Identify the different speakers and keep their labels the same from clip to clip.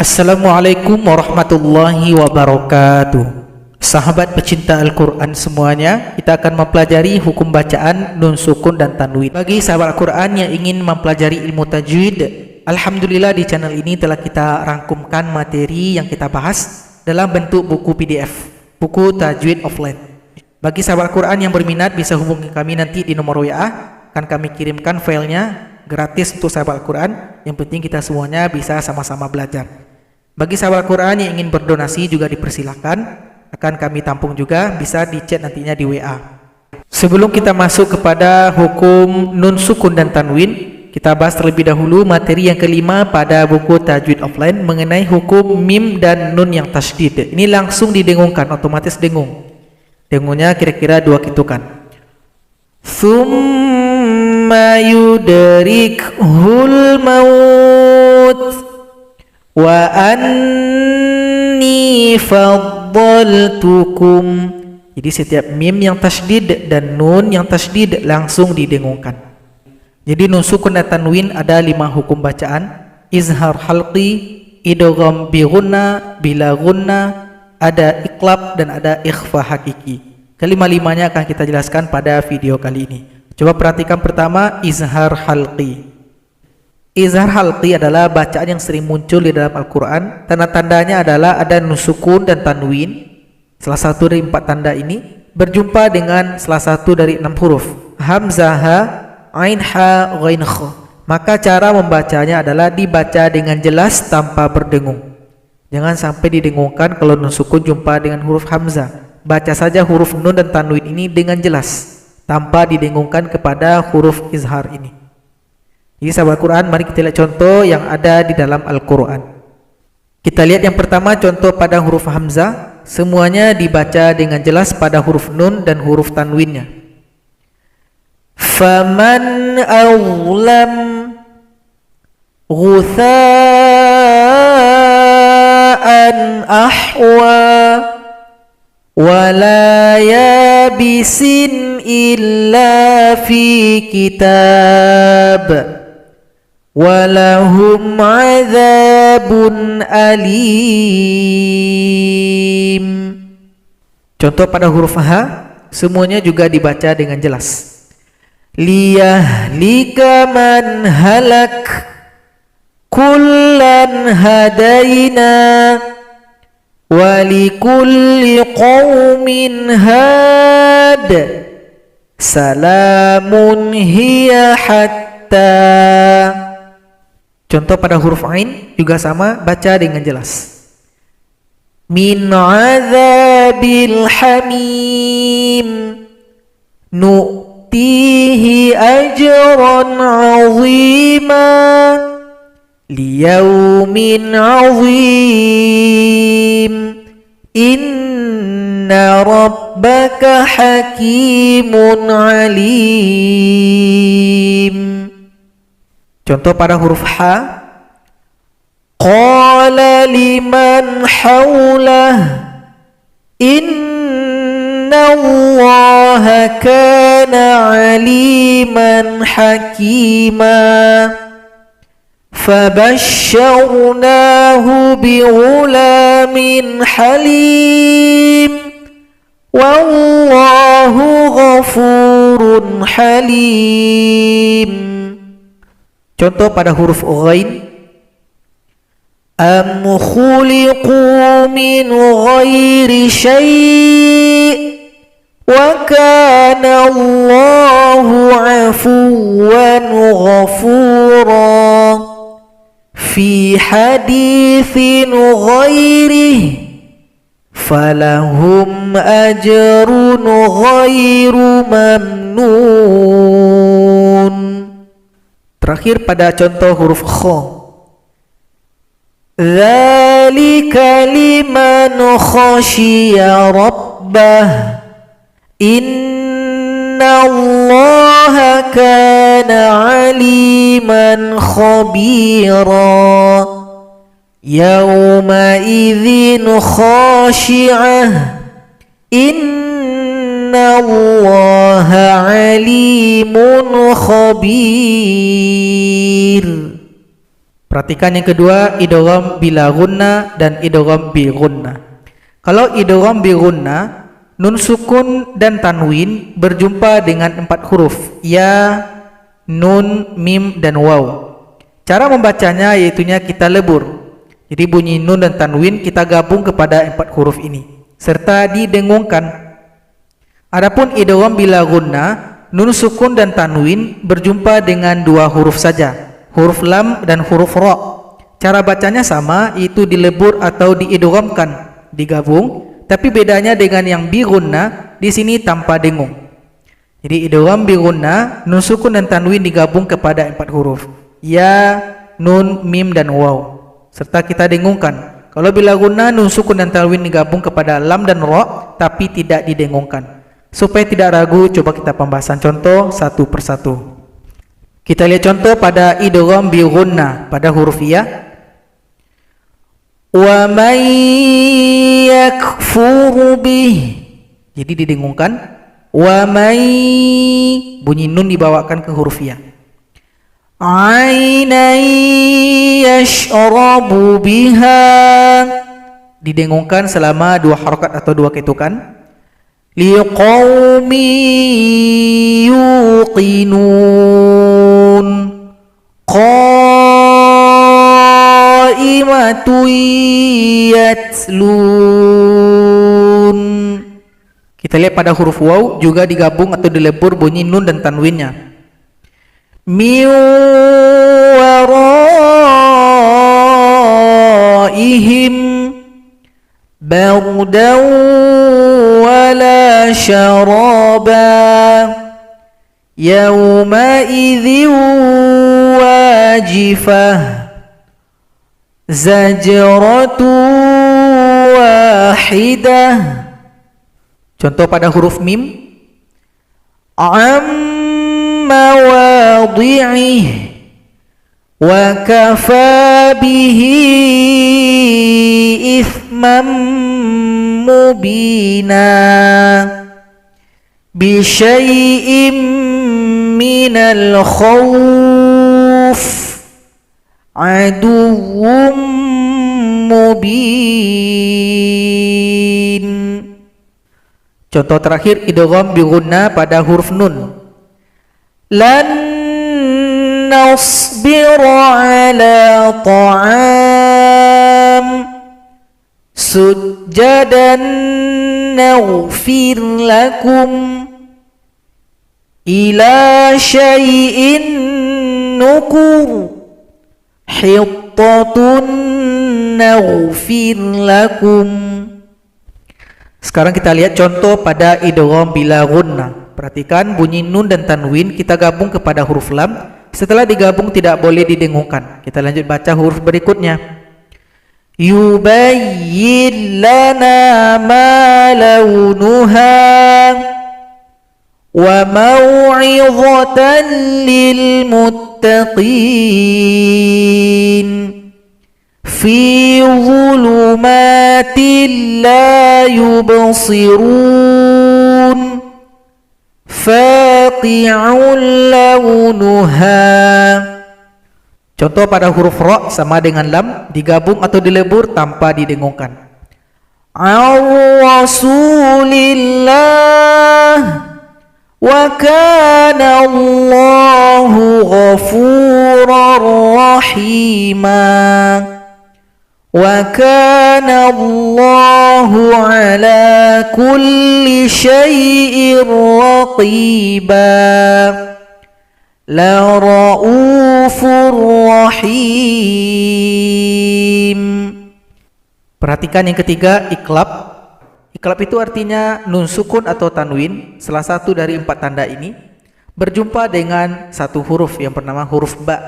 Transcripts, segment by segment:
Speaker 1: Assalamualaikum warahmatullahi wabarakatuh. Sahabat pecinta Al-Quran semuanya, kita akan mempelajari hukum bacaan nun sukun dan tanwin. Bagi sahabat Al-Quran yang ingin mempelajari ilmu tajwid, alhamdulillah di channel ini telah kita rangkumkan materi yang kita bahas dalam bentuk buku PDF, buku Tajwid Offline. Bagi sahabat Al-Quran yang berminat bisa hubungi kami nanti di nomor WA, akan kami kirimkan filenya gratis untuk sahabat Al-Quran. Yang penting kita semuanya bisa sama-sama belajar. Bagi sahabat Al-Quran yang ingin berdonasi juga dipersilakan, akan kami tampung juga, bisa di chat nantinya di WA. Sebelum kita masuk kepada hukum nun sukun dan tanwin, kita bahas terlebih dahulu materi yang kelima pada buku Tajwid Offline mengenai hukum mim dan nun yang tasydid. Ini langsung didengungkan, otomatis dengung. Dengungnya kira-kira 2 ketukan. Tsumma yudrikhul maut wa anni faddaltukum. Jadi setiap mim yang tasydid dan nun yang tasydid langsung didengungkan. Jadi nun sukun dan tanwin ada 5 hukum bacaan: izhar halqi, idgham bi gunna, bila gunna, ada iqlab dan ada ikhfa hakiki. Kelima-limanya akan kita jelaskan pada video kali ini. Coba perhatikan pertama, izhar halqi. Izhar halqi adalah bacaan yang sering muncul di dalam Al-Quran. Tanda-tandanya adalah ada nun sukun dan tanwin. Salah satu dari 4 tanda ini berjumpa dengan salah satu dari 6 huruf, hamzah, ha, ain, ha, ghain, kha. Maka cara membacanya adalah dibaca dengan jelas tanpa berdengung. Jangan sampai didengungkan kalau nun sukun jumpa dengan huruf hamzah. Baca saja huruf nun dan tanwin ini dengan jelas tanpa didengungkan kepada huruf izhar ini. Jadi sahabat Quran, mari kita lihat contoh yang ada di dalam Al-Quran. Kita lihat yang pertama, contoh pada huruf hamzah. Semuanya dibaca dengan jelas pada huruf nun dan huruf tanwinnya. Faman awlam ghutha'an ahwa wala yabisin illa fi kitab walahum adzabun alim. Contoh pada huruf ha, semuanya juga dibaca dengan jelas. Liyahlika man halak kullan hadaina walikulli qaumin had salamun hiya hatta. Contoh pada huruf ain juga sama, baca dengan jelas. Min azabil hamim nu'tihi ajran 'azima liyaumin 'azim inna rabbaka hakimun alim. Contoh pada huruf ha, qala liman hawlah innallaha kana aliman hakima fabashsharnahu bighulamin halim wallahu ghafurun halim. Contoh pada huruf ghain, am khuliqu min ghairi syai' wa kana Allahu 'afuwan ghafura fi haditsin ghairihi falahum ajrun ghairu mamnun. Terakhir pada contoh huruf kha, dzalika liman khashiya rabbah innallaha kana aliman khabira yawma idzin khashi'ah innallaha alimun khabir. Perhatikan yang kedua, idgham bila gunna dan idgham bi gunna. Kalau idgham bi gunna, nun sukun dan tanwin berjumpa dengan 4 huruf, ya, nun, mim, dan waw. Cara membacanya yaitunya kita lebur. Jadi bunyi nun dan tanwin kita gabung kepada 4 huruf ini serta didengungkan. Adapun idgham bila gunna, nun sukun dan tanwin berjumpa dengan 2 huruf saja, huruf lam dan huruf ra. Cara bacanya sama, yaitu dilebur atau diidghamkan, digabung, tapi bedanya dengan yang bi gunna, di sini tanpa dengung. Jadi idgham bi gunna, nun sukun dan tanwin digabung kepada 4 huruf, ya, nun, mim, dan waw, serta kita dengungkan. Kalau bila gunna, nun sukun dan tanwin digabung kepada lam dan ra tapi tidak didengungkan. Supaya tidak ragu, coba kita pembahasan contoh satu persatu. Kita lihat contoh pada idgham bi gunna pada huruf ya. Wa may yakfur bih. Jadi didengungkan. Wa may, bunyi nun dibawakan ke huruf ya. Ainan yashrabu biha, didengungkan selama 2 harakat atau 2 ketukan. Liqaumi yuqinun, qaimatun yatlun. Kita lihat pada huruf waw juga digabung atau dilebur bunyi nun dan tanwinnya. Min waraihim bardan wala syaraba yawma idzin wajifah zajratu wahidah. Contoh pada huruf mim, mawadhi'ih wa kafa bihi ithman mubina bi syai'in minal khawf aduwwum mubin. Contoh terakhir idgham bi gunna pada huruf nun. Lan nasbira ala ta'am sujjadan naghfir lakum ila syai'in nukur hittatun naghfir lakum. Sekarang kita lihat contoh pada idgham bila gunna. Perhatikan bunyi nun dan tanwin kita gabung kepada huruf lam. Setelah digabung tidak boleh didengungkan. Kita lanjut baca huruf berikutnya. Yubayyin lana ma launuha wa mau'izatan lil muttaqin fi dhulumatin la yubsirun faqi'un launuha. Contoh pada huruf ra sama dengan lam, digabung atau dilebur tanpa didengungkan. Ar-rasulillah wa kana Allahu ghafurar rahima wa kana Allahu ala kulli syai'in raqiba la raufur rahim. Perhatikan yang ketiga, iklab. Iklab itu artinya nun sukun atau tanwin, salah satu dari 4 tanda ini berjumpa dengan satu huruf yang bernama huruf ba,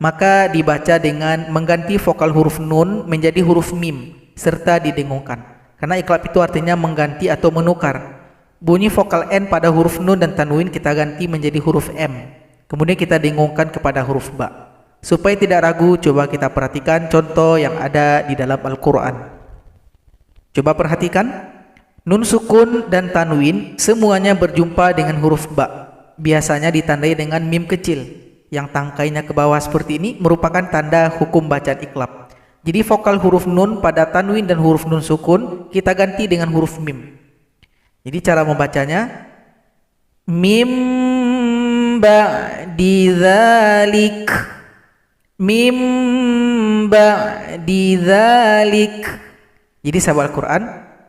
Speaker 1: maka dibaca dengan mengganti vokal huruf nun menjadi huruf mim serta didengungkan. Karena iklab itu artinya mengganti atau menukar. Bunyi vokal n pada huruf nun dan tanwin kita ganti menjadi huruf m. Kemudian kita dengungkan kepada huruf ba. Supaya tidak ragu, coba kita perhatikan contoh yang ada di dalam Al-Quran. Coba perhatikan, nun sukun dan tanwin semuanya berjumpa dengan huruf ba. Biasanya ditandai dengan mim kecil. yang tangkainya ke bawah seperti ini merupakan tanda hukum bacaan iqlab. Jadi vokal huruf nun pada tanwin dan huruf nun sukun kita ganti dengan huruf mim. Jadi cara membacanya mim ba'di dzalik, mim ba'di dzalik. Jadi sahabat Al-Quran,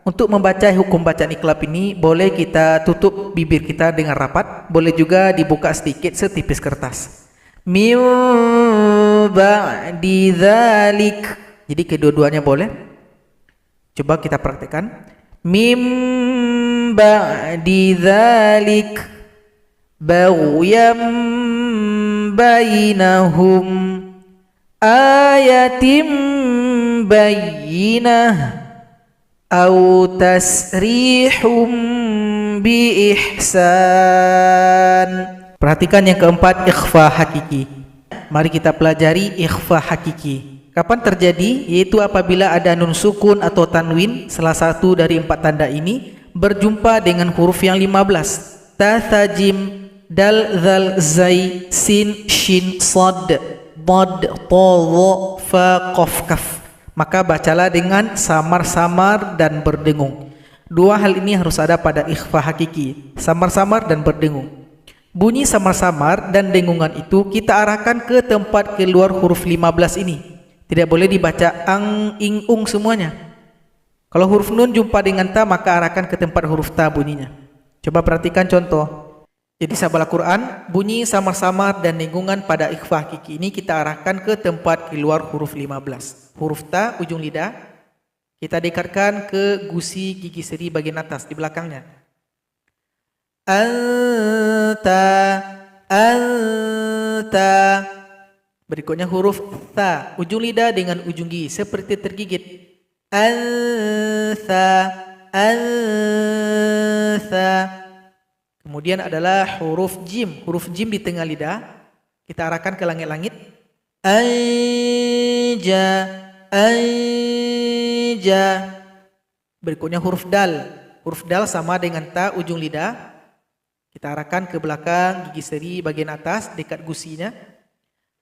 Speaker 1: untuk membaca hukum bacaan iqlab ini boleh kita tutup bibir kita dengan rapat, boleh juga dibuka sedikit setipis kertas. Mim ba'di dzalik. Jadi kedua-duanya boleh. Coba kita praktekkan. Mim ba'di dzalik baghyan bainahum ayatim bayyinah au tasrihum bi ihsan. Perhatikan yang keempat, ikhfa hakiki. Mari kita pelajari ikhfa hakiki. Kapan terjadi? Yaitu apabila ada nun sukun atau tanwin, salah satu dari 4 tanda ini berjumpa dengan huruf yang 15. Ta, tha, jim, dal, zal, zai, sin, shin, sad, dad, ta, dha, fa, qaf, kaf. Maka bacalah dengan samar-samar dan berdengung. Dua hal ini harus ada pada ikhfa hakiki, samar-samar dan berdengung. Bunyi samar-samar dan dengungan itu kita arahkan ke tempat keluar huruf 15 ini. Tidak boleh dibaca ang, ing, ung semuanya. Kalau huruf nun jumpa dengan ta, maka arahkan ke tempat huruf ta bunyinya. Coba perhatikan contoh. Jadi sahabat Al-Quran, bunyi samar-samar dan dengungan pada ikhfa hakiki ini kita arahkan ke tempat keluar huruf 15. Huruf ta, ujung lidah, kita dekatkan ke gusi gigi seri bagian atas di belakangnya. Anta, anta. Berikutnya huruf tha, ujung lidah dengan ujung gigi seperti tergigit. Antha, antha. Kemudian adalah huruf jim di tengah lidah. Kita arahkan ke langit-langit. Anja, anja. Berikutnya huruf dal. Huruf dal sama dengan ta, ujung lidah. Kita arahkan ke belakang gigi seri bagian atas dekat gusinya.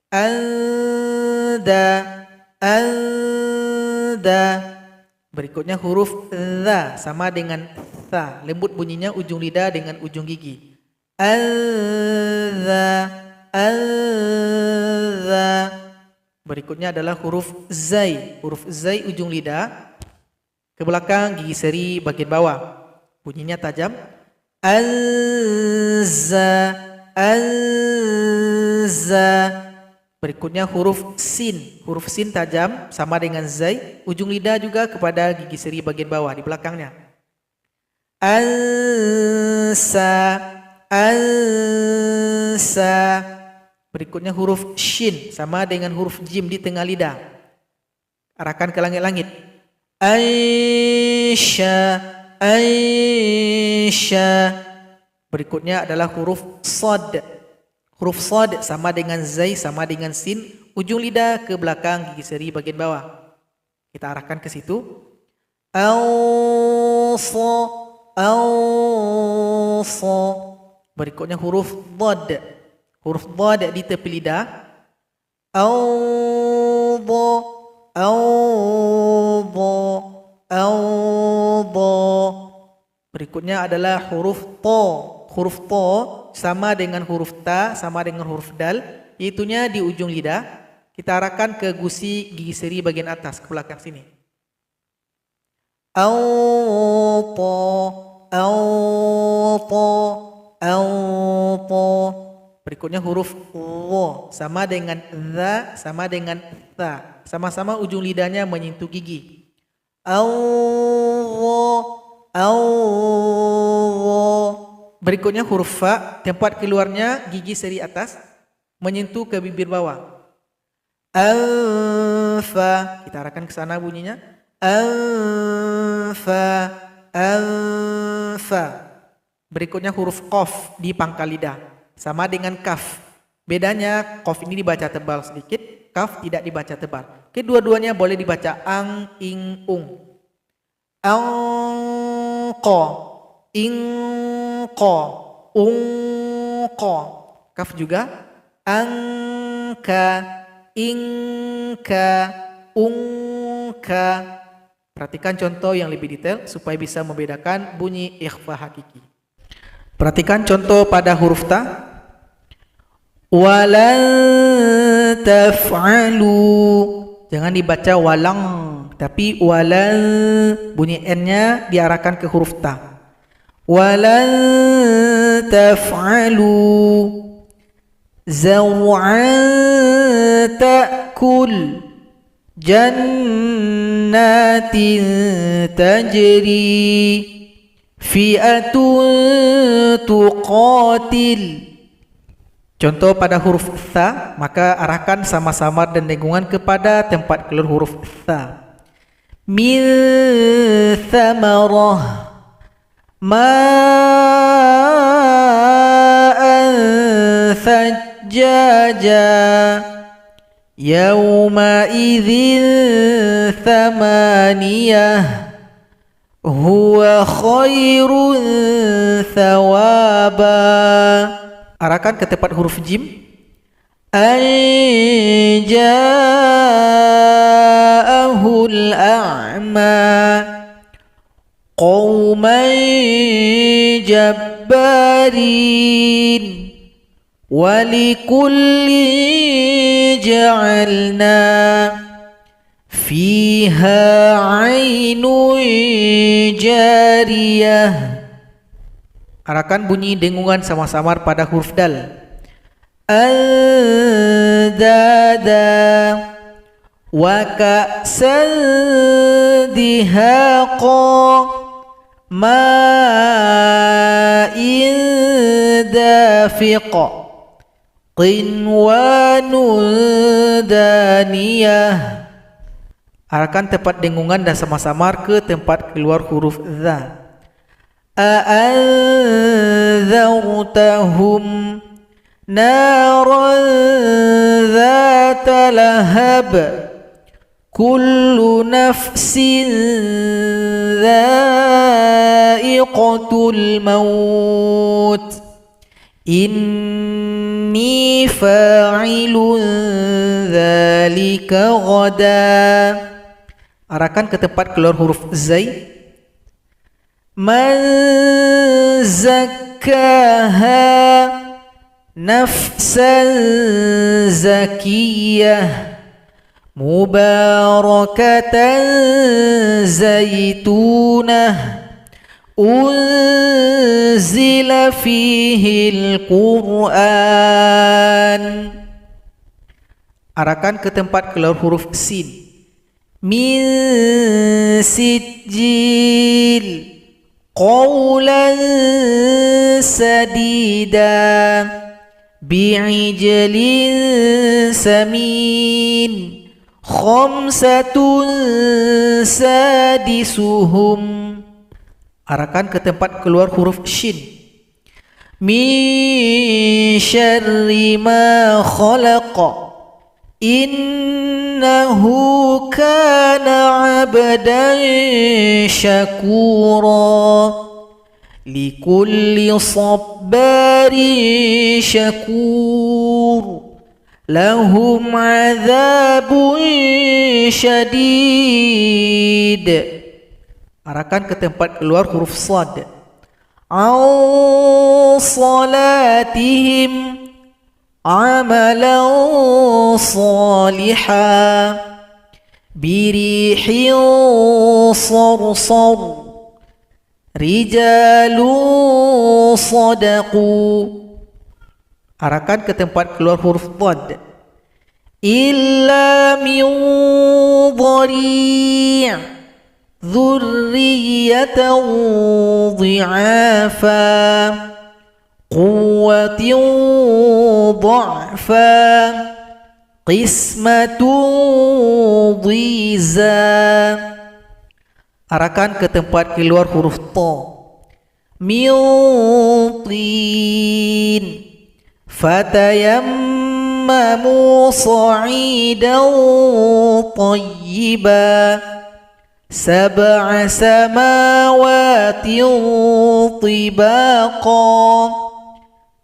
Speaker 1: Anda, anda. Berikutnya huruf dha sama dengan tha, lembut bunyinya ujung lidah dengan ujung gigi. Anda, anda. Berikutnya adalah huruf zai ujung lidah ke belakang gigi seri bagian bawah, bunyinya tajam. Anza, anza. Berikutnya huruf sin tajam sama dengan zai, ujung lidah juga kepada gigi seri bagian bawah di belakangnya. Ansa, ansa. Berikutnya huruf shin sama dengan huruf jim di tengah lidah. Arahkan ke langit-langit. Aisha, aisha. Berikutnya adalah huruf sad. Huruf sad sama dengan zai sama dengan sin, ujung lidah ke belakang gigi seri bagian bawah. Kita arahkan ke situ. Alsa, alsa. Berikutnya huruf dad. Huruf dad di tepi lidah. Alda, alda, alda. Berikutnya adalah huruf ta. Huruf to sama dengan huruf ta sama dengan huruf dal, itunya di ujung lidah. Kita arahkan ke gusi gigi seri bagian atas ke belakang sini. Alta, alta, alta. Berikutnya huruf wo sama dengan dha sama dengan tha, sama-sama ujung lidahnya menyentuh gigi. Allah, Allah. Berikutnya huruf fa, tempat keluarnya gigi seri atas menyentuh ke bibir bawah. Anfa, kita arahkan ke sana bunyinya. Anfa, anfa. Berikutnya huruf qaf di pangkal lidah sama dengan kaf. Bedanya qaf ini dibaca tebal sedikit, kaf tidak dibaca tebal. Kedua-duanya boleh dibaca ang, ing, ung. Angqa, ing, ko, ung, ko. Kaf juga. angka, ingka, ungka. Perhatikan contoh yang lebih detail supaya bisa membedakan bunyi ikhfa hakiki. Perhatikan contoh pada huruf ta. Walan taf'alu. Jangan dibaca walang, tapi walan, bunyi n-nya diarahkan ke huruf ta. Walan taf'alu zaw'an ta'kul jannatin tajri fi'atun tuqatil. Contoh pada huruf tha, maka arahkan sama-samar dan dengungan kepada tempat keluar huruf tha. Min thamarah ma'an thajjaja yawma idzin thamaniyah huwa khairun thawaba. Arahkan ke tempat huruf jim. Anja'ahul a'ma qawman jabbarin walikulli ja'alna fiha 'ainun jariyah. Arahkan bunyi dengungan sama-samar pada huruf dal. Andada wa ka'san dihaqa ma'in dafiqa qinwanun daniyah. Arahkan tempat dengungan dan sama-samar ke tempat keluar huruf dha. أأنذرتهم نارا ذات لهب كل نفس ذائقة الموت إني فاعل ذلك غدا. Arahkan ke tempat keluar huruf zai. Man zakkaha nafsan zakiyah mubarakatan zaitunah unzila fihil Qur'an. Arahkan ke tempat keluar huruf sin. Min sijil qawlan sadida bi'ijlin samin khamsatun sadisuhum. Arahkan ke tempat keluar huruf shin. Min syarri ma khalaqa innahu kana 'abdan syakura likulli sabbarin syakur lahum 'adzabun syadid. Arahkan ke tempat keluar huruf sad. An salatihim amalan salihan birihin sarsar rijalun sadaqu. Arahkan ke tempat keluar huruf dhad. Illa min dhari' dhurriyatan dhi'afa quwwatin dha'fa qismatun dhiza. Arahkan ke tempat keluar huruf ta. Min tin fatayammamu sa'idan tayyiban sab'a samawatin tibaqa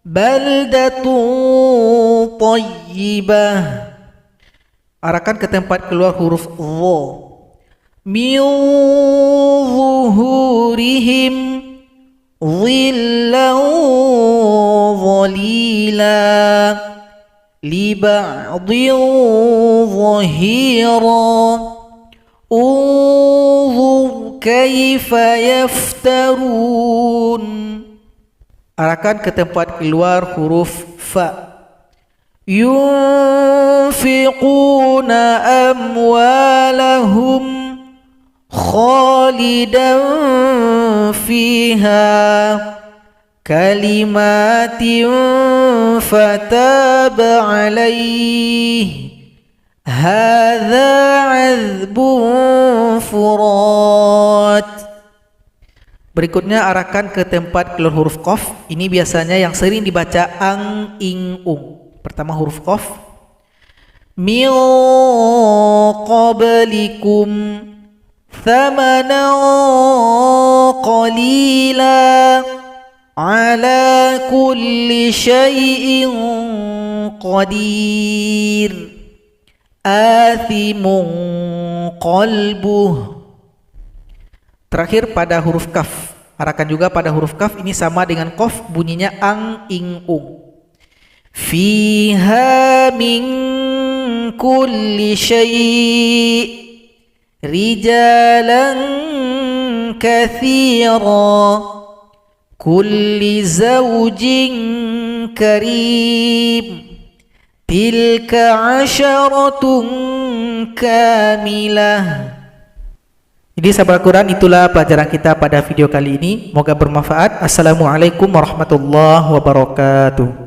Speaker 1: baldatun tayyibah. Arahkan ke tempat keluar huruf dha. Min zuhurihim dhillan dhalila li ba'dhin dhahira. Unzur kaifa yaftarun. Arahkan ke tempat keluar huruf fa. Yunfiquna amwalahum khalidan fiha kalimatin fataba alaihi hadza azbun furat. Berikutnya arahkan ke tempat keluar huruf qaf. Ini biasanya yang sering dibaca ang, ing, ung. Pertama huruf qaf. Min qablikum thamanan qalila ala kulli syai'in qadir athimun qalbuh. Terakhir pada huruf kaf. Arahkan juga pada huruf kaf. Ini sama dengan qaf, bunyinya ang, ing, ung. Fiha min kulli syai' rijalan katsira kulli zawjin karim tilka 'asyaratun kamilah. Jadi sahabat Al-Quran, itulah pelajaran kita pada video kali ini. Semoga bermanfaat. Assalamualaikum warahmatullahi wabarakatuh.